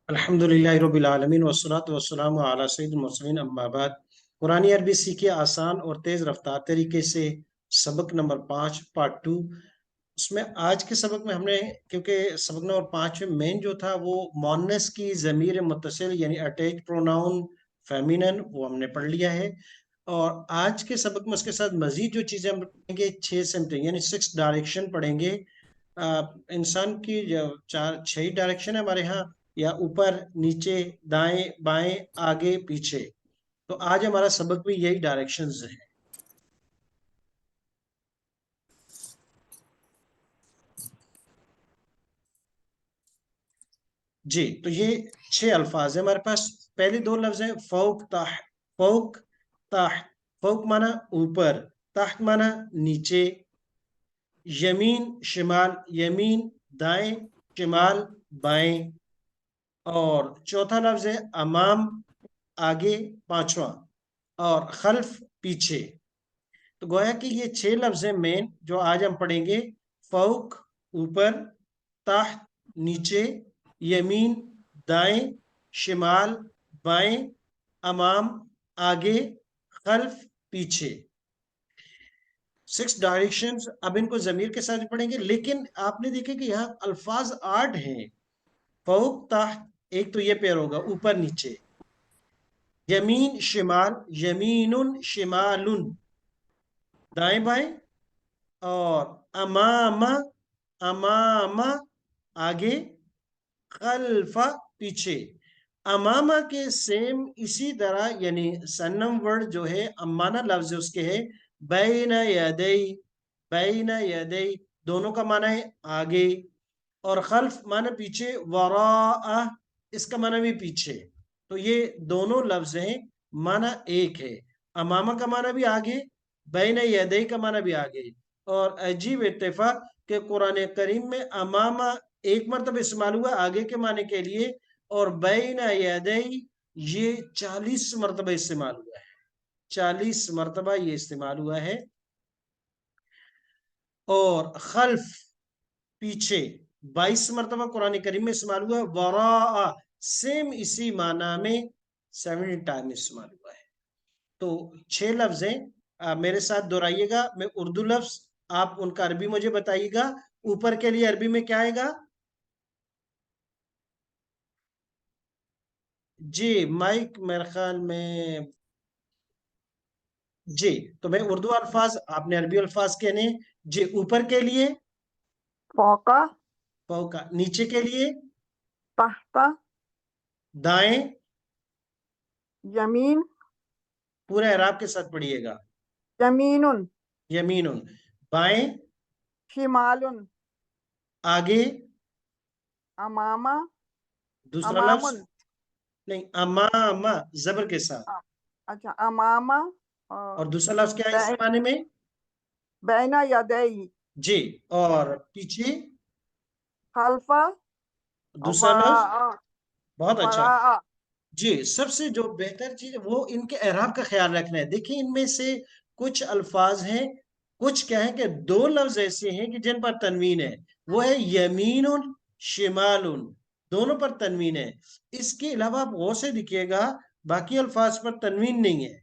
अल्हम्दुलिल्लाह रब्बिल आलमीन वस्सलातु वस्सलामु अला सय्यिदिल मुरसलीन अम्मा बाद। कुरानी अरबी सीखिए आसान और तेज रफ्तार तरीके से। सबक नंबर 5 पार्ट 2। उसमें आज के सबक में हमने, क्योंकि सबक नंबर 5 में मेन जो था वो मोनस की ज़मीर मुत्तसिल यानी अटैच प्रोनाउन फेमिनन, वो हमने पढ़ लिया है। और आज के सबक में उसके साथ मजीद जो चीज़ें हम पढ़ेंगे 6 सिमटें यानी 6 डायरेक्शन पढ़ेंगे। इंसान की जो 6 डायरेक्शन है हमारे यहाँ, या ऊपर नीचे दाएं बाएं आगे पीछे। तो आज हमारा सबक भी यही डायरेक्शंस है। जी, तो ये 6 अल्फाज है हमारे पास। पहले 2 लफ्ज हैं फौक ताह। फौक ताह। फौक माना ऊपर, ताहत माना नीचे। यमीन शिमाल, यमीन दाएं, शिमाल बाएं। और चौथा लफ्ज है अमाम, आगे पांचवा। और खल्फ पीछे। तो गोया कि ये 6 लफ्ज हैं मेन जो आज हम पढ़ेंगे। फौक ऊपर, ताहत नीचे, यमीन दाएं, शिमाल बाएं, अमाम आगे, खल्फ पीछे। 6 डायरेक्शंस। अब इनको जमीर के साथ पढ़ेंगे, लेकिन आपने देखे कि यहाँ अल्फाज 8 हैं। फौक ताहत, एक तो ये पेयर होगा ऊपर नीचे। यमीन शिमाल, यमीनुन शिमालुन दाएं बाएं। और अमामा, अमामा आगे, खल्फा पीछे। अमामा के सेम इसी तरह यानी सन्नम वर्ड जो है अम्माना लफ्ज उसके है बैन यदई, बैन यदई दोनों का माना है आगे। और खल्फ माना पीछे, वरा इसका माना भी पीछे। तो ये दोनों लफ्ज हैं, माना एक है। अमामा का माना भी आगे, बैन यदई का माना भी आगे। और अजीब इत्तेफाक के कुरान करीम में अमामा एक मरतबा इस्तेमाल हुआ आगे के माने के लिए, और बैन यदई ये 40 मरतबा इस्तेमाल हुआ है। 40 मरतबा ये इस्तेमाल हुआ है। और खल्फ पीछे 22 मरतबा कुरान करीम में इस्तेमाल हुआ। वरा सेम इसी माना में 70 टाइम इस्तेमाल हुआ है। तो 6 लफ्ज हैं, मेरे साथ दोहराइएगा। मैं उर्दू लफ्ज, आप उनका अरबी मुझे बताइएगा। ऊपर के लिए अरबी में क्या आएगा? जी, माइक मेरे ख्याल में। जी, तो मैं उर्दू अल्फाज, आपने अरबी अल्फाज कहने। जी, ऊपर के लिए फौका, फौका, नीचे के लिए तहता, दाएं। यमीन, पूरा एराब के साथ पढ़िएगा। यमीनुन, यमीनुन बाएं, शिमालुन, आगे। अमामा, दूसरा लफ्ज अमामुन। नहीं, अमामा जबर के साथ। अच्छा, अमामा और दूसरा लफ्ज क्या है इस बै, माने में? बैना यदई, जी। और पीछे खल्फा, दूसरा लफ्ज। वरा, बहुत अच्छा। वरा। जी, सबसे जो बेहतर चीज है वो इनके एराब का ख्याल रखना है। देखिए, इनमें से कुछ अल्फाज हैं, कुछ क्या है कि 2 लफ्ज ऐसे हैं कि जिन पर तनवीन है। वो है यमीनुन शिमालुन, दोनों पर तनवीन है। इसके अलावा आप गौर से देखिएगा, बाकी अल्फाज पर तनवीन नहीं है।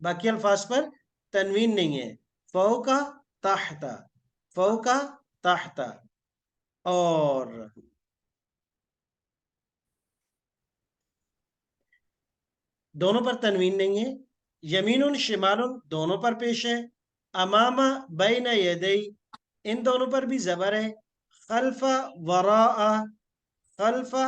बाकी अल्फाज पर तनवीन नहीं है। फौका ताहता, फौका ताहता। और दोनों पर तनवीन नहीं है। यमीनुन शिमालुन दोनों पर पेश है। अमामा बैन यदई इन दोनों पर भी जबर है। खल्फा वराआ, खल्फा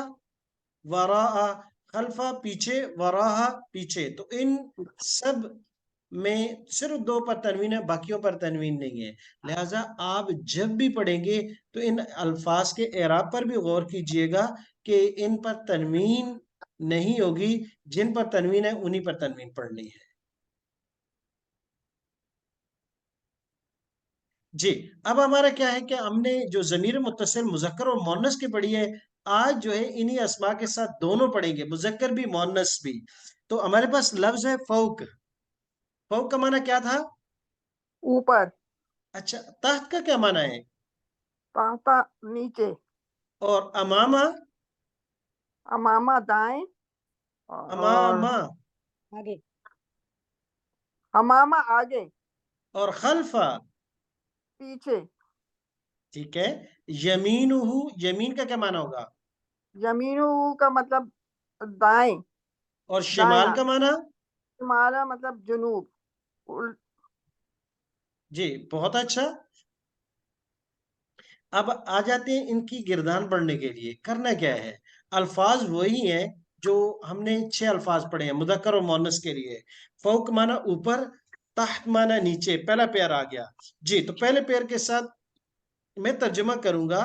वराआ, खल्फा पीछे, वराहा पीछे। तो इन सब में सिर्फ 2 पर तनवीन है, बाकियों पर तनवीन नहीं है। लिहाजा आप जब भी पढ़ेंगे तो इन अल्फाज के एराब पर भी गौर कीजिएगा कि इन पर तनवीन नहीं होगी। जिन पर तनवीन है उन्हीं पर तनवीन पढ़नी है। जी, अब हमारा क्या है कि हमने जो जमीर मुत्तसिल मुजक्कर और मोन्नस की पढ़ी है, आज जो है इन्हीं अस्मा के साथ दोनों पढ़ेंगे, मुजक्कर भी मोन्नस भी। तो हमारे पास लफ्ज है फौक। फौक का माना क्या था? ऊपर, अच्छा, तहत का क्या माना है? तहता, नीचे, और अमामा? अमामा दाएं और अमामा आगे। अमामा आगे, और खल्फा, पीछे। ठीक है। यमीनुहु, यमीन का क्या माना होगा? यमीनु का मतलब दाएं, और दायां। शिमाल का माना? शिमाला मतलब जुनूब। जी, बहुत अच्छा। अब आ जाते हैं इनकी गिरदान पढ़ने के लिए। करना क्या है, अल्फाज वही हैं जो हमने 6 अल्फाज पढ़े हैं मुदक्कर और मुअन्नस के लिए। फौक माना ऊपर, तहत माना नीचे। पहला पेयर आ गया जी। तो पहले पेयर के साथ मैं तर्जुमा करूंगा।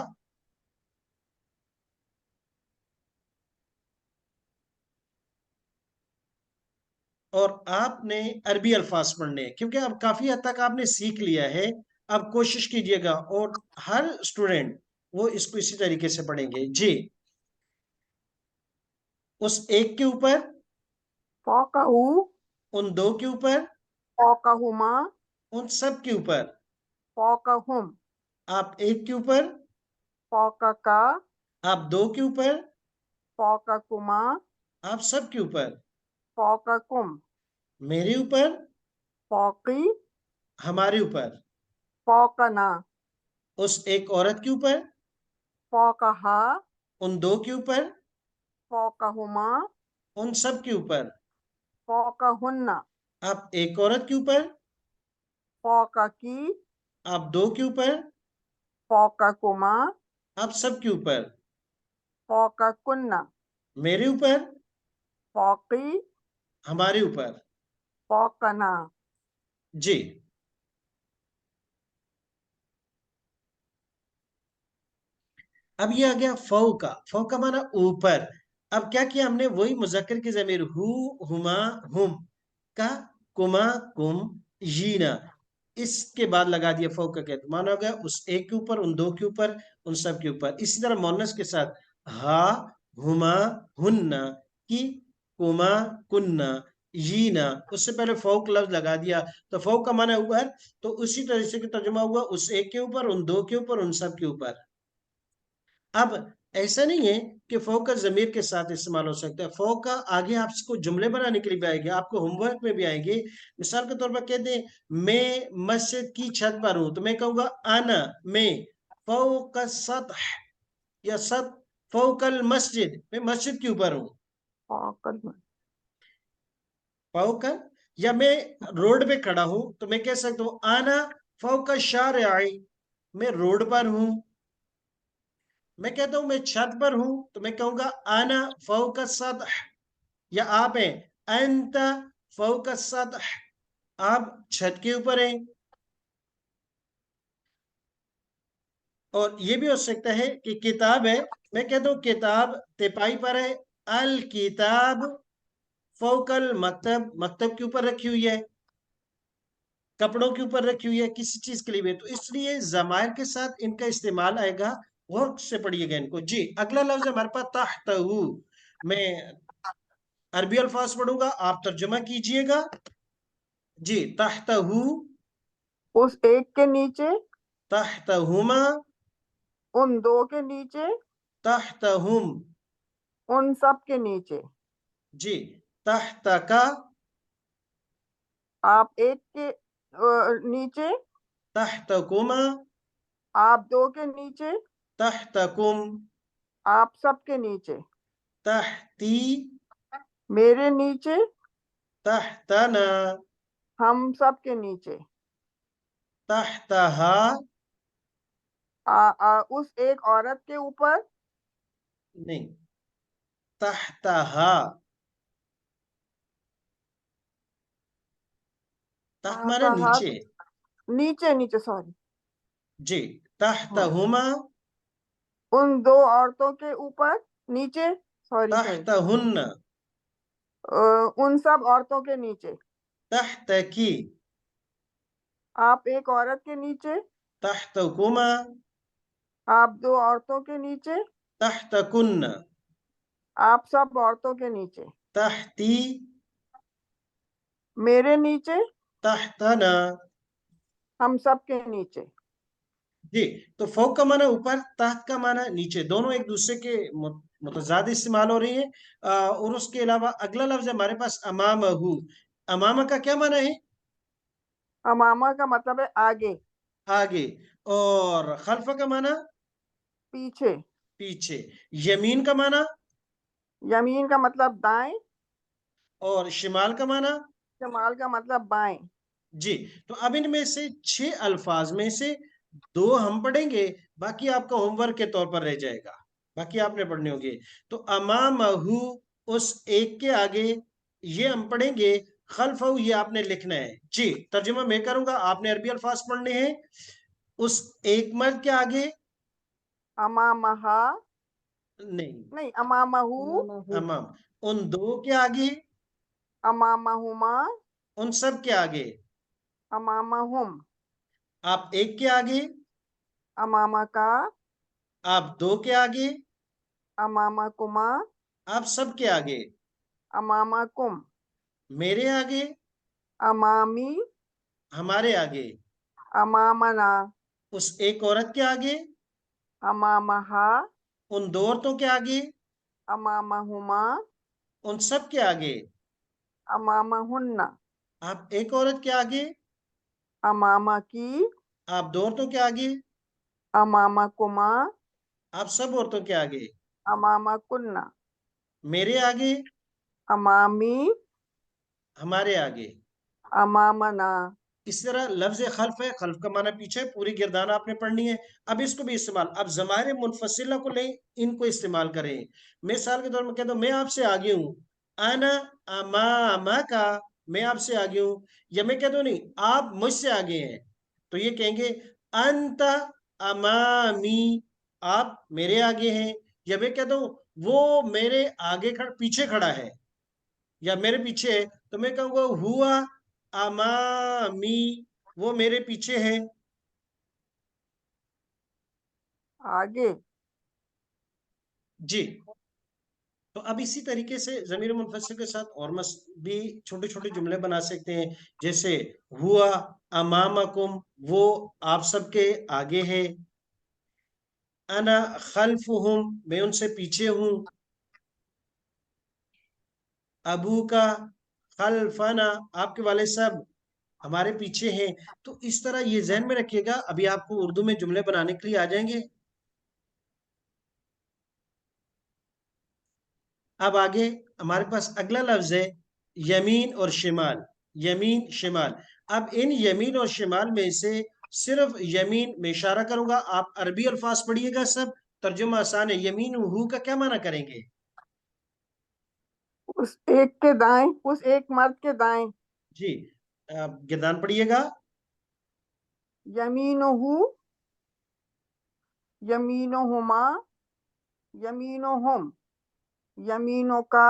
और आपने अरबी अल्फाज पढ़ने हैं, क्योंकि अब काफी हद तक आपने सीख लिया है। अब कोशिश कीजिएगा, और हर स्टूडेंट वो इसको इसी तरीके से पढ़ेंगे जी। उस एक के ऊपर, फौकहू, उन दो के ऊपर, फौकहुमा, उन सब के ऊपर। फौकहुम, आप एक के ऊपर, फौकका, आप दो के ऊपर, फौककुमा, आप सब के ऊपर। फौककुम, मेरे ऊपर, फौकी, हमारे ऊपर। फौकना, उस एक औरत के ऊपर, फौकहा, उन दो के ऊपर, फौकहुमा, उन सब के ऊपर। फौकहुन्ना, आप एक औरत के ऊपर, फौककी, आप दो के ऊपर, फौककुमा, आप सब के ऊपर। फौककुन्ना, मेरे ऊपर, फौकी, हमारे ऊपर। फौकना। जी। अब ये आ गया फौ का। फौ का माना ऊपर। अब क्या किया हमने, वही मुजक्कर की ज़मीर हु, हुमा, हुम का कुमा, कुम, यीना, इसके बाद लगा दिया फौ का। क्या माना हो गया, उस एक के ऊपर, उन दो के ऊपर, उन सब के ऊपर। इसी तरह मोनस के साथ हा, हुमा, हुन्ना, की, कुमा, कुन्ना, यीना, उससे पहले फौक लफ्ज लगा दिया तो फौक का माना ऊपर। तो उसी तरह से तर्जुमा हुआ, उस एक के ऊपर, उन दो के ऊपर, उन सब के ऊपर। अब ऐसा नहीं है कि फौक का जमीर के साथ इस्तेमाल हो सकता है। फौक का आगे आपको जुमले बनाने के लिए भी आएगा, आपको होमवर्क में भी आएंगे। मिसाल के तौर पर कहते हैं मैं मस्जिद की छत पर हूं, तो मैं कहूंगा आना, मैं फौक सतह, या सत फौकल मस्जिद, मैं मस्जिद के ऊपर हूं। फौकल, फौक, या मैं रोड पे खड़ा हूं तो मैं कह सकता हूं आना फौक शारिअ, मैं रोड पर हूं। मैं कहता हूं मैं छत पर हूं तो मैं कहूंगा आना फौक सतह। या आप हैं अंत फौक सतह, आप छत के ऊपर हैं। और ये भी हो सकता है कि किताब है, मैं कहता हूं किताब तिपाई पर है, अल किताब फौकल मकतब, मकतब के ऊपर रखी हुई है, कपड़ों के ऊपर रखी हुई है, किसी चीज के लिए भी। तो इसलिए जमायर के साथ इनका इस्तेमाल आएगा। गौर से पढ़िएगा इनको जी। अगला लफ्ज है हमारे पास तहतहू। मैं अरबी अल्फाज पढ़ूंगा, आप तर्जुमा कीजिएगा जी। तहतहू, उस एक के नीचे, तहतहुमा, उन दो के नीचे, तहतहुम। उन सब के नीचे। जी। तहतका, आप एक के नीचे, तहतकुमा, आप दो के नीचे, तहतकुम। आप सब के नीचे। तहती, मेरे नीचे, तहतना, हम सब के नीचे। तहतहा, उस एक औरत के ऊपर, नहीं, तहतहा, तहत माने कहा, नीचे। नीचे, नीचे, सॉरी। जी। हाँ, तहतहुमा, उन दो औरतों के ऊपर, नीचे, सॉरी सॉरी, तहतहुन्न, उन सब औरतों के नीचे। तहतकी, आप एक औरत के नीचे, तहतकुमा, आप दो औरतों के नीचे, तहतकुन्न, आप सब औरतों के नीचे। तहती, मेरे नीचे, तहतना। हम सब के नीचे। जी, तो फौक का माना ऊपर, तहत का माना नीचे, दोनों एक दूसरे के मुतजाद इस्तेमाल हो रही है। और उसके अलावा अगला लफ्ज हमारे पास अमामहू। अमामा का क्या माना है? अमामा का मतलब है आगे, आगे। और खल्फ का माना? पीछे। पीछे। यमीन का माना? यमीन का मतलब दाएं। और शिमाल का माना? शमाल का मतलब बाएं। जी, तो अब इनमें से 6 अल्फाज में से 2 हम पढ़ेंगे, बाकी आपका होमवर्क के तौर पर रह जाएगा, बाकी आपने पढ़ने होंगे। तो अमामहू, उस एक के आगे, ये हम पढ़ेंगे। खल्फहू, ये आपने लिखना है। जी, तर्जुमा मैं करूंगा, आपने अरबी अल्फाज पढ़ने हैं। उस एक मर्द के आगे अमामहा, नहीं, नहीं, अमामहू। अमाम। उन दो के आगे, अमामहुमा। उन सब के आगे। अमामहुम। आप एक के आगे, अमामा का। आप दो के आगे, अमामा कुमा। आप सब के आगे। अमामा कुम। मेरे आगे, अमामी। हमारे आगे। अमामना। उस एक औरत के आगे, अमामहा। उन दो औरतों के आगे, अमामहुमा। उन सब के आगे। अमामहुन्ना। आप एक औरत के आगे, अमामा की। आप दो औरतों के आगे, अमामा कुमा। आप सब औरतों के आगे। अमामा कुन्ना। मेरे आगे, अमामी। हमारे आगे। अमामना। इस तरह लफ्ज खल्फ है, खल्फ का माना पीछे, पूरी गिरदान आपने पढ़नी है। अब इसको भी इस्तेमाल, अब जमायर मुनफसिला को लें, इनको इस्तेमाल करें। मिसाल के तौर में कहता हूं, मैं आपसे आगे हूं, अना अमामा का, मैं आपसे आगे हूं। या मैं कहता हूं नहीं, आप मुझसे आगे हैं, तो ये कहेंगे अंत अमामी, आप मेरे आगे हैं। या मैं कहता हूं वो मेरे आगे पीछे खड़ा है, या मेरे पीछे है, तो मैं कहूंगा हुआ अमामी, वो मेरे पीछे है। आगे। जी, तो अब इसी तरीके से जमीर मुनफसिल के साथ और भी छोटे छोटे जुमले बना सकते हैं। जैसे हुआ अमामकुम, वो आप सबके आगे है। अना खल्फुहुम, मैं उनसे पीछे हूं। अबू का खल्फना, आपके वाले सब हमारे पीछे हैं। तो इस तरह ये जहन में रखिएगा, अभी आपको उर्दू में जुमले बनाने के लिए आ जाएंगे। अब आगे हमारे पास अगला लफ्ज है यमीन और शिमाल। यमीन शिमाल। अब इन यमीन और शिमाल में से सिर्फ यमीन में इशारा करूंगा, आप अरबी अल्फाज पढ़िएगा सब, तर्जुमा आसान है। यमीन हु का क्या माना करेंगे? उस एक के दाएं, उस एक मर्द के दाएं। जी, आप गिरदान पढ़िएगा। यमीनुहु। यमीनुहुमा। यमीनुहुम। यमीनुका।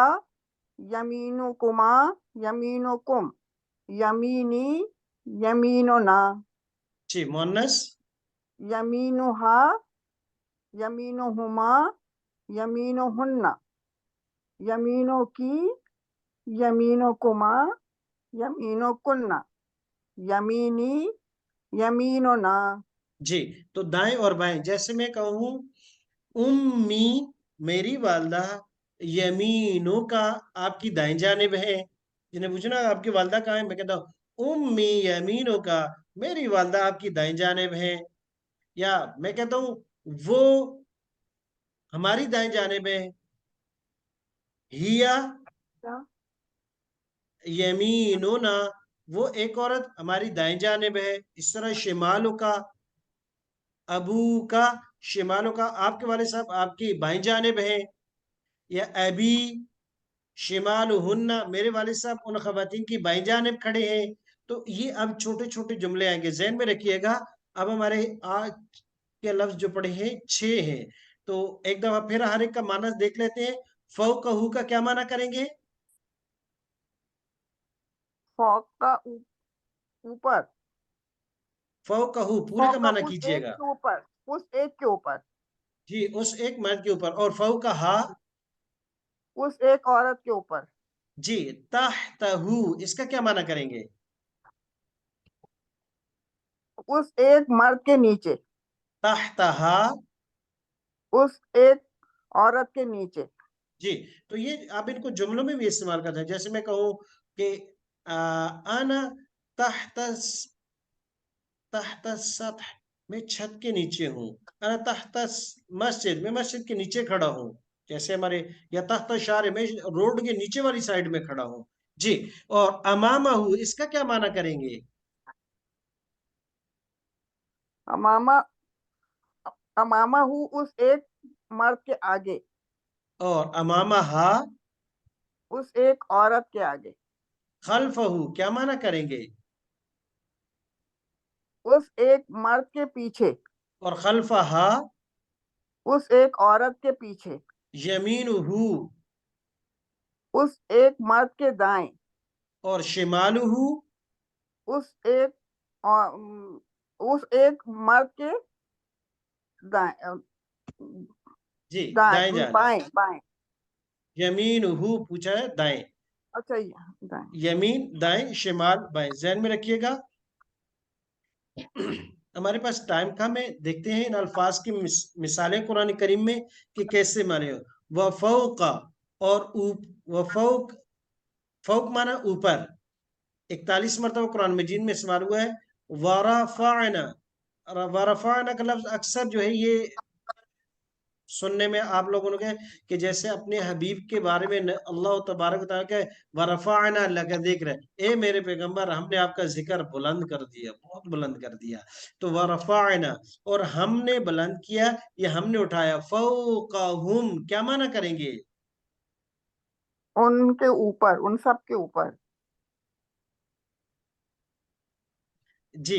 यमीनुकुमा। यमीनुकुम। यमीनी। यमीनुना। जी, मोन्नस। यमीनुहा। यमीनुहुमा। यमीनुहुन्ना। यमीनों की। यमीनुकुमा। यमीनुकुन्ना। यमीनी। यमीनुना। जी, तो दाएं और बाएं, जैसे मैं कहूँ उम्मी, मेरी वालदा, यमीनों का, आपकी दाएं जानिब है। जिन्हें पूछना आपकी वालदा कहाँ है, मैं कहता हूँ उम्मी यमीनों का, मेरी वालदा आपकी दाएं जानिब है। या मैं कहता हूँ वो हमारी दाएं जानिब है। हिया क्या? यमीनोना, वो एक औरत हमारी दाएं जानिब है। इस तरह शिमालो का, अबू का, शिमालो का, आपके वाले साहब आपकी बाएं जानिब है। या अबी शिमाल हुन्ना, मेरे वालिद साहब उन खवातीन की बाई जानिब खड़े हैं। तो ये अब छोटे छोटे जुमले आएंगे, जहन में रखिएगा। अब हमारे आज के लफ्ज जो पढ़े हैं 6 हैं। तो एक दफा फिर हर एक का मानस देख लेते हैं। फौकहू का क्या माना करेंगे? फौक का ऊपर। फौकहू पूरे का फौक का माना उस एक कीजिएगा। के ऊपर। उस एक के ऊपर। जी, उस एक मर्द के ऊपर। और फौ का हा? उस एक औरत के ऊपर। जी, तहतहू, इसका क्या माना करेंगे? उस एक मर्द के नीचे। तहतहा, उस एक औरत के नीचे। जी। तो ये आप इनको जुमलों में भी इस्तेमाल करते हैं। जैसे मैं कहूँ कि आना तहत तहत सतह, मैं छत के नीचे हूँ। अना तहत मस्जिद, मैं मस्जिद के नीचे खड़ा हूँ। जैसे हमारे, या तहत शार, मैं रोड के नीचे वाली साइड में खड़ा हूँ। जी। और अमामहू, इसका क्या माना करेंगे? अमामा, अमामा हूँ उस एक मर्द के आगे, और अमामहा, उस एक औरत के आगे, खल्फहू, क्या माना करेंगे? उस एक मर्द के पीछे, और खल्फहा, उस एक औरत के पीछे, यमीनहू, उस एक मर्द के दाएं, और शिमालहू, उस एक उस एक मर्द के दाएं, जी, दाएं दाएं, जाना। बाएं बाएं। यमीनहू पूछा है, दाएं। अच्छा, ये दाएं। यमीन दाएं, शिमाल बाएं, ज़हन में रखिएगा। हमारे पास टाइम कम है, देखते हैं इन अल्फाज की मिसालें कुरान करीम में कि कैसे माने हो। वफौका, और वफौक, फौक माना ऊपर, 41 मरतबा कुरान मजीद में इस्तेमाल हुआ है। वरफाना, वरफाना का लफ्ज अक्सर जो है ये सुनने में आप लोगों ने कि जैसे अपने हबीब के बारे में अल्लाह तबारक व तआला के वरफाना लगा जिक्र है, ए मेरे पैगंबर हमने आपका जिक्र बुलंद कर दिया, बहुत बुलंद कर दिया। तो वरफाना, और हमने बुलंद किया, ये हमने उठाया। फौकहुम, क्या माना करेंगे? उनके ऊपर, उन सब के ऊपर। जी,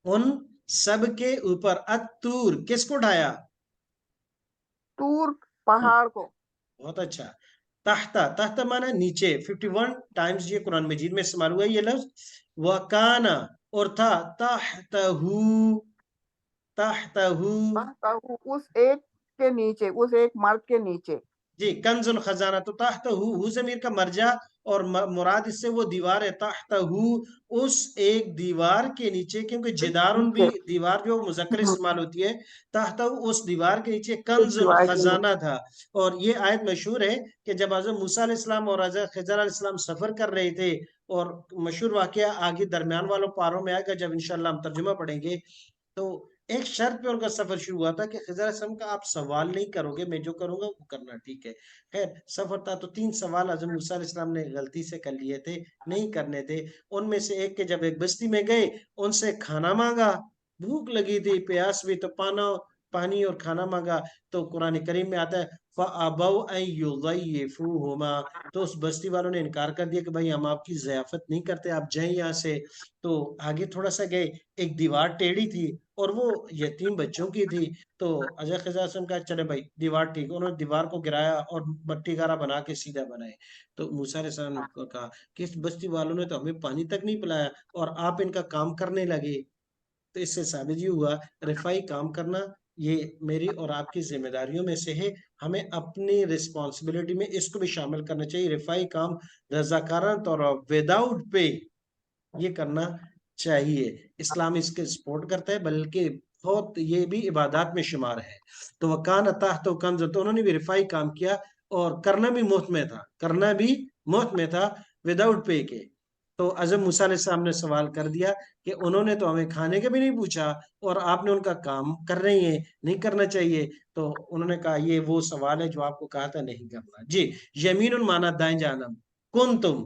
उन सब के ऊपर। अतूर, किसको उठाया? तूर, पहाड़ को। बहुत अच्छा। तहता, तहता माना नीचे, 51 टाइम्स ये कुरान मजीद में इस्तेमाल हुआ है ये लफ्ज। वकाना, और था, तहतहू, तहतहू, उस एक के नीचे, उस एक मर्द के नीचे। जी। कंजुल खजाना, तो तहतहू जमीर का मर्जा, और मुराद इससे वो दीवार है। तहतहू, उस एक दीवार के नीचे, क्योंकि जिदारुन भी नीचे। दीवार जो मुजक्कर इस्तेमाल होती है। तहतहू, उस दीवार के नीचे एक कंजुल दीवार के नीचे। खजाना था। और ये आयत मशहूर है कि जब हज़रत मूसा अलैहिस्सलाम और हज़रत खिज़र अलैहिस्सलाम सफर कर रहे थे, और मशहूर वाकया आगे दरमियान वालों पारों में आएगा जब इंशाल्लाह हम तर्जुमा पढ़ेंगे। तो एक शर्त पे उनका सफर शुरू हुआ था कि खिज़र अलैहिस्सलाम का आप सवाल नहीं करोगे, मैं जो करूंगा वो करना, ठीक है। खैर सफर था, तो 3 सवाल हज़रत मूसा अलैहिस्सलाम ने गलती से कर लिए थे, नहीं करने थे। उनमें से एक के जब एक बस्ती में गए, उनसे खाना मांगा, भूख लगी थी, प्यास भी, तो पानी और खाना मांगा। तो कुरान करीम में आता है फ़अबौ अन युज़य्यिफ़ूहुमा, तो उस बस्ती वालों ने इनकार कर दिया कि भाई हम आपकी ज़ियाफत नहीं करते, आप जाएं यहाँ से। तो आगे थोड़ा सा गए, एक दीवार टेढ़ी थी, और वो यतीम बच्चों की थी। तो अजय खिजासम का चले भाई दीवार ठीक, उन्होंने दीवार को गिराया और मट्टी गारा बना के सीधा बनाए। तो मूसा अलैहिस्सलाम को कहा कि इस बस्ती वालों ने तो हमें पानी तक नहीं पिलाया, और आप इनका काम करने लगे। तो इससे साबित ये हुआ, रिफाई काम करना ये मेरी और आपकी जिम्मेदारियों में से है। हमें अपनी रिस्पॉन्सिबिलिटी में इसको भी शामिल करना चाहिए। रिफाई काम रजाकाराना तौर विदाउट पे ये करना चाहिए। इस्लाम इसके सपोर्ट करता है, बल्कि बहुत ये भी इबादत में शुमार है। तो वकान अताह तो कंज, तो उन्होंने भी रिफाई काम किया, और करना भी मुफ्त में था, करना भी मुफ्त में था, विदाउट पे के। तो अजम मूसा अलैहिस्सलाम ने सवाल कर दिया कि उन्होंने तो हमें खाने के भी नहीं पूछा, और आपने उनका काम कर रही हैं, नहीं करना चाहिए। तो उन्होंने कहा ये वो सवाल है जो आपको कहा था नहीं करना। जी। यमीन माना दाएं जानब, कुन तुम,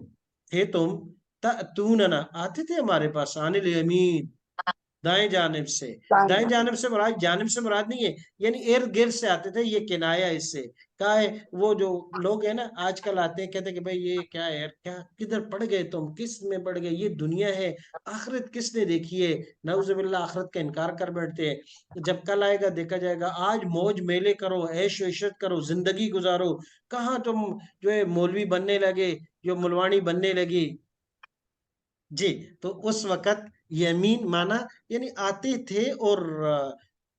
थे तुम, तूनना आते थे हमारे पास, आनिल यमीन, दाएं जानिब से। दाएं दाएं जाने। जानिब से मुराद, जानिब से मुराद नहीं है, यानी इर्द गिर्द से आते थे, ये किनाया इससे। क्या है, वो जो लोग है ना आजकल आते हैं, कहते हैं कि भाई ये क्या है यार, क्या किधर पड़ गए तुम, किस में पड़ गए, ये दुनिया है, आखिरत किसने देखी है? नऊजुबिल्लाह, आखिरत का इनकार कर बैठते हैं। जब कल आएगा देखा जाएगा। आज मौज मेले करो, ऐश इशरत करो, जिंदगी गुजारो। कहाँ तुम जो है मौलवी बनने लगे, जो मुलवानी बनने लगी। जी। तो उस वक्त यमीन माना यानी आते थे, और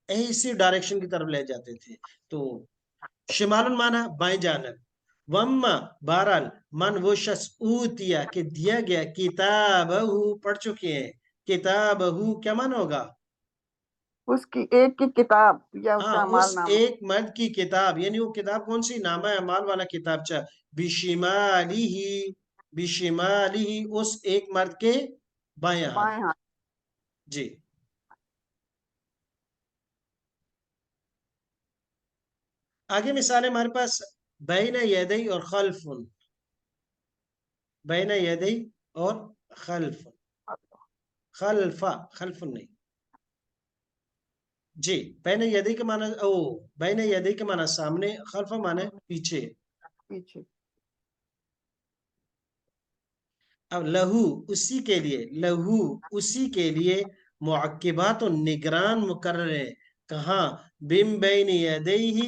ऐसी डायरेक्शन की तरफ ले जाते थे। तो शिमालन माना बाएं जानब। वम्मा, बहरहाल, मन वो शख्स ऊतिया के दिया गया, किताबहू पढ़ चुके हैं, किताबहू क्या माना होगा? اس کی ایک کی کتاب یا اس کا ہاں، اس اعمال نامہ. ایک مرد کی کتاب، یعنی وہ کتاب کون سی؟ نامہ اعمال والا کتابچہ. بشمالہ اس ایک مرد کے بائیں ہاتھ. بائیں ہاتھ. جی. آگے مثال ہے ہمارے پاس بین یدی اور خلف. بین یدی اور خلف. خلف نہیں. جی. بین یدی کے معنی بین یدی کے معنی سامنے، خلف معنی پیچھے. پیچھے. اب لہو اسی کے لیے، لہو اسی کے لیے معقبات و نگران مقرر ہے. کہاں؟ بم بین یدیہ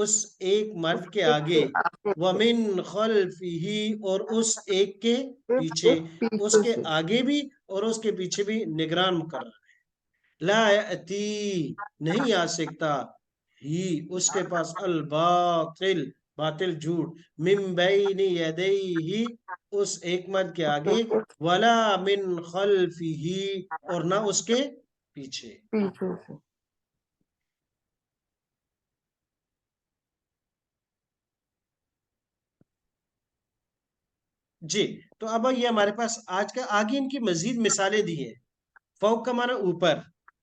اس ایک مرد کے آگے، ومن خلفہ اور اس ایک کے پیچھے. اس کے آگے بھی اور اس کے پیچھے بھی نگران مقرر ہے. لا یأتی نہیں آ سکتا، ہی اس کے پاس، الباطل باطل جھوٹ، من بین یدیہ اس ایک مرد کے آگے، ولا من خلفہ اور نہ اس کے پیچھے. پیچھے سے. جی. تو اب یہ ہمارے پاس آج کا آگے ان کی مزید مثالیں دی ہیں. فوق کا معنی اوپر.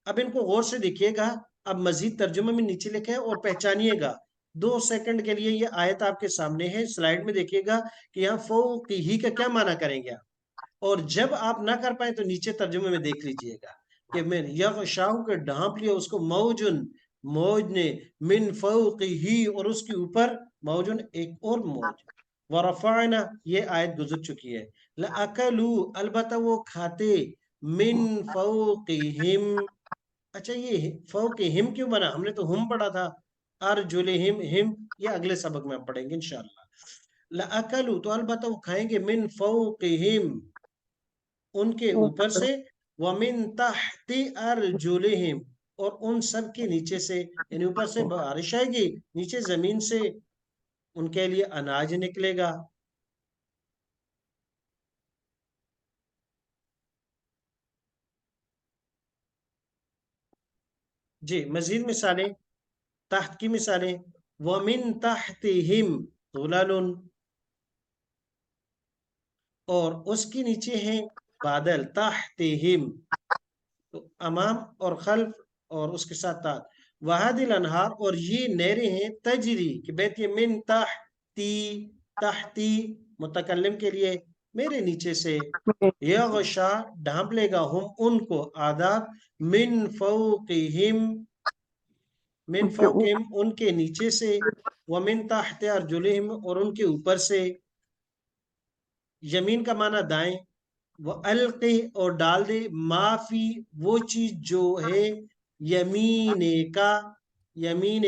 اب ان کو غور سے دیکھیے گا. اب مزید ترجمہ میں نیچے لکھا ہے اور پہچانیے گا. 2 سیکنڈ کے لیے یہ آیت آپ کے سامنے ہے، سلائیڈ میں دیکھیے گا کہ یہاں فوق ہی کا کیا معنی کریں گے آپ. اور جب آپ نہ کر پائیں تو نیچے ترجمے میں دیکھ لیجئے گا کہ میں یغشاہ کے ڈھانپ لیا اس کو موجن، موج نے، من فوق ہی اور اس کے اوپر موجن ایک اور موج. ورفعنا یہ آیت گزر چکی ہے. لَأَكَلُوا البتہ وہ کھاتے، من فوقہم. اچھا یہ فوقہم کیوں بنا؟ ہم نے تو ہم پڑھا تھا. ارجلہم ہم یہ اگلے سبق میں ہم پڑھیں گے انشاءاللہ. لَأَكَلُوا تو البتہ وہ کھائیں گے، من فوقہم ان کے اوپر سے، وَمِن تَحْتِ أَرْجُلِهِمْ اور ان سب کے نیچے سے. یعنی اوپر سے بارش آئے گی، نیچے زمین سے ان کے لیے اناج نکلے گا. جی. مزید مثالیں، تحت کی مثالیں، وَمِن تَحْتِهِمْ ظُلَلٌ اور اس کے نیچے ہیں بادل. تحتہم تو امام اور خلف اور اس کے ساتھ تحت. وَهَذِهِ الْأَنْهَارُ اور یہ نہریں ہیں، تجری کہ بہتی ہے، من تحتی، تحتی متکلم کے لیے میرے نیچے سے. یغشا ڈھانپ لے گا، ہم ان کو، آداب، من فوقہم من فوقہم ان کے نیچے سے، ومن تحت ارجلہم اور ان کے اوپر سے. یمین کا معنی دائیں. وَأَلْقِ اور ڈال دے، معافی وہ چیز جو ہے، یمین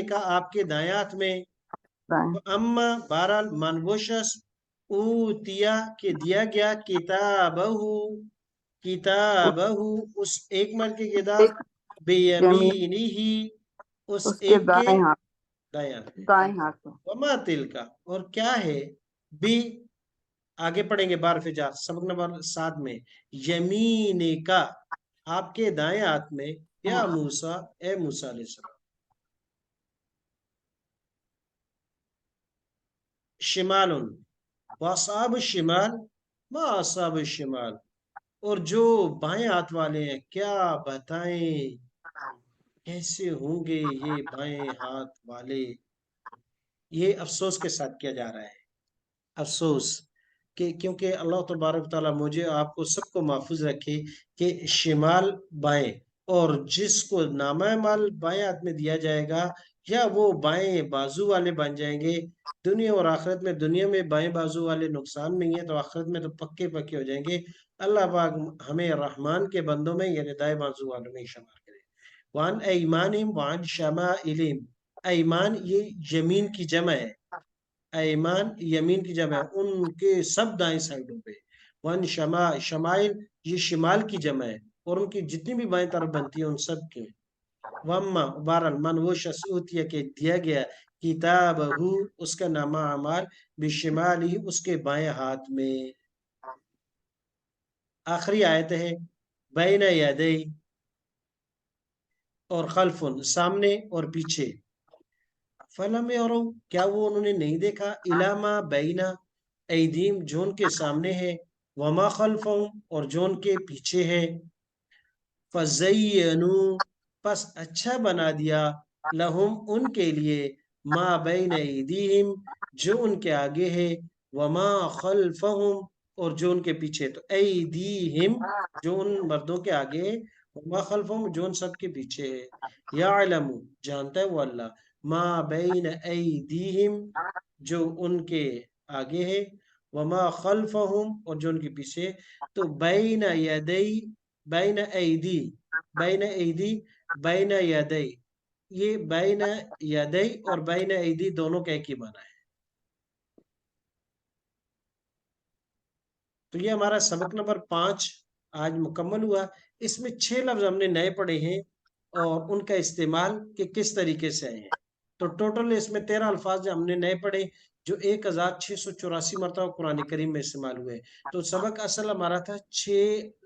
کا آپ کے دائیں ہاتھ میں. اما بہرحال من وہ شخص، اوتیا کہ دیا گیا، کتابہ اس ایک مرد کی کتاب، بیمینہ اس اس کے ایک کے دائیں ہاتھ. دائیں ہاتھ میں. دائیں ہاتھ میں. وما تلکا اور کیا ہے، بھی آگے پڑھیں گے بار فجار سبق نمبر 7 میں. یمین کا آپ کے دائیں ہاتھ میں، یا موسیٰ اے موسیٰ علیہ السلام. شمال واصحاب الشمال ما اصحاب الشمال اور جو بائیں ہاتھ والے ہیں کیا بتائیں کیسے ہوں گے یہ بائیں ہاتھ والے. یہ افسوس کے ساتھ کیا جا رہا ہے، افسوس کہ کیونکہ اللہ تبارک تعالیٰ مجھے آپ کو سب کو محفوظ رکھے کہ شمال بائیں، اور جس کو نامہ اعمال بائیں ہاتھ میں دیا جائے گا یا وہ بائیں بازو والے بن جائیں گے دنیا اور آخرت میں. دنیا میں بائیں بازو والے نقصان میں ہی ہیں تو آخرت میں تو پکے پکے ہو جائیں گے. اللہ پاک ہمیں رحمان کے بندوں میں یعنی دائیں بازو والوں میں شمار کرے. وان ایمانہم وان شمائلہم، ایمان یہ یمین کی جمع ہے، ایمان یمین کی جمع ہے، ان کے سب دائیں سائڈوں پہ. وان شمائل یہ شمال کی جمع ہے اور ان کی جتنی بھی بائیں طرف بنتی ہیں ان سب کی. وما بہرحال من وہ شخص اوتیا کہ دیا گیا، کتابہ اس کا نامہ اعمال، بشمالی اس کے بائیں ہاتھ میں. آخری آیت ہے بین یدی اور خلفن سامنے اور پیچھے، فلم اور کیا وہ انہوں نے نہیں دیکھا، الاما بینا ایدیم جو ان کے سامنے ہے، وما خلفہم اور جو ان کے پیچھے ہے، فزینو پس اچھا بنا دیا، لہم ان کے لیے، ما بین ایدیہم جو ان کے آگے ہے، وما خلفہم اور جو ان کے پیچھے، تو ایدیہم جو ان مردوں کے آگے ہے، وما خلفہم جو ان سب کے پیچھے ہے، یعلم جانتا ہے وہ اللہ، ما بین ایدیہم جو ان کے آگے ہے، وما خلفہم اور جو ان کے پیچھے، تو بین یدی، بین ایدی، بین ایدی، بین یدی، یہ بین یدی اور بین ایدی دونوں کا ایک ہی معنی ہے۔ تو یہ ہمارا سبق نمبر 5 آج مکمل ہوا۔ اس میں 6 لفظ ہم نے نئے پڑھے ہیں اور ان کا استعمال کہ کس طریقے سے آئے ہیں۔ تو ٹوٹل اس میں 13 الفاظ ہم نے نئے پڑھے جو 1684 مرتبہ قرآن کریم میں استعمال ہوئے۔ تو سبق اصل ہمارا تھا 6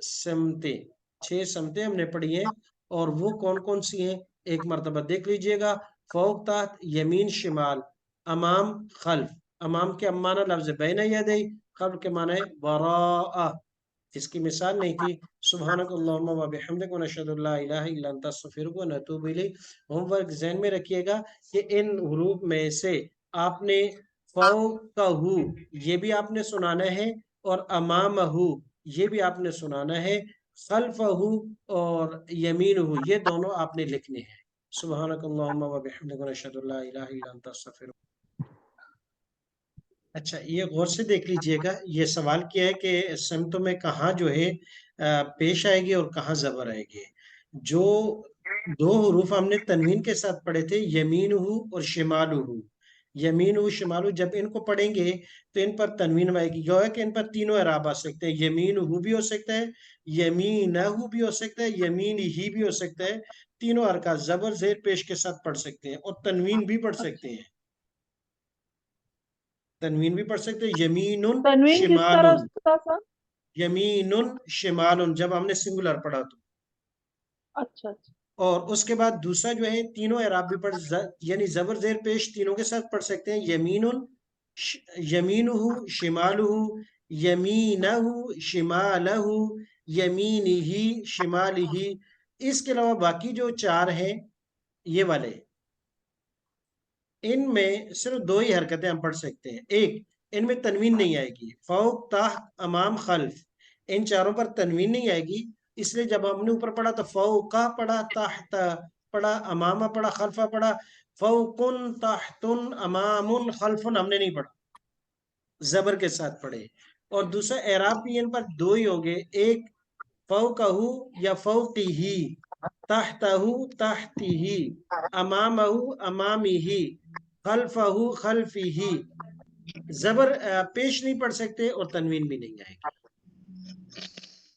سمتیں ہم نے پڑھی ہیں، اور وہ کون کون سی ہیں ایک مرتبہ دیکھ لیجئے گا۔ فوق، تحت، یمین، شمال، امام، خلف۔ امام کے معنی لفظ بین یدی، خلف کے معنی وراء۔ اس کی مثال نہیں تھی۔ سبحانک اللہم و بحمدک و نشہد ان لا الہ الا انت استغفرک و نتوب الیک۔ ہوم ورک ذہن میں رکھیے گا کہ ان حروف میں سے آپ نے فوقہ یہ بھی آپ نے سنانا ہے، اور امامہ یہ بھی آپ نے سنانا ہے، خلفہ اور یمینہ یہ دونوں آپ نے لکھنے ہیں۔ سبحانک اللہم و بحمدک و نشہد ان لا الہ الا انت استغفرک۔ اچھا، یہ غور سے دیکھ لیجئے گا، یہ سوال کیا ہے کہ سمتوں میں کہاں جو ہے پیش آئے گی اور کہاں زبر آئے گی۔ جو 2 حروف ہم نے تنوین کے ساتھ پڑھے تھے، یمینہ اور شمالہ، یمینہ شمالہ، جب ان کو پڑھیں گے تو ان پر تنوین آئے گی، گویا کہ ان پر تینوں اعراب آ سکتے ہیں، یمینہ بھی ہو سکتا ہے، یمینہ بھی ہو سکتا ہے، یمین ہی بھی ہو سکتا ہے، تینوں حرکات زبر زیر پیش کے ساتھ پڑھ سکتے ہیں، اور تنوین بھی پڑھ سکتے ہیں، تنوین بھی پڑھ سکتے ہیں، یمین تنوین کس شمال، طرح تھا سر؟ یمین شمال جب ہم نے سنگولر پڑھا تو، اچھا اچھا، اور اس کے بعد دوسرا جو ہے تینوں اعراب بھی پڑھ، یعنی زبر زیر پیش تینوں کے ساتھ پڑھ سکتے ہیں، یمین، یمینہ، شمالہ، یمینہ، شمالہ، یمینہ، شمالہ۔ اس کے علاوہ باقی جو 4 ہیں یہ والے، ان میں صرف 2 ہی حرکتیں ہم پڑھ سکتے ہیں۔ ایک، ان میں تنوین نہیں آئے گی، فوق، تحت، امام، خلف، ان چاروں پر تنوین نہیں آئے گی، اس لیے جب ہم نے اوپر پڑھا تو فوقہ پڑھا، تحت پڑھا، امامہ پڑھا، خلفہ پڑھا، فوقن، تحتن، امامن، خلفن ہم نے نہیں پڑھا، زبر کے ساتھ پڑھے۔ اور دوسرا اعراب بھی ان پر 2 ہی ہوگے، ایک فوقہ یا فوقہ، تحتہ تحتہ، امامہ امامہ، خلفہ خلفہ، زبر پیش نہیں پڑھ سکتے اور تنوین بھی نہیں آئے گی۔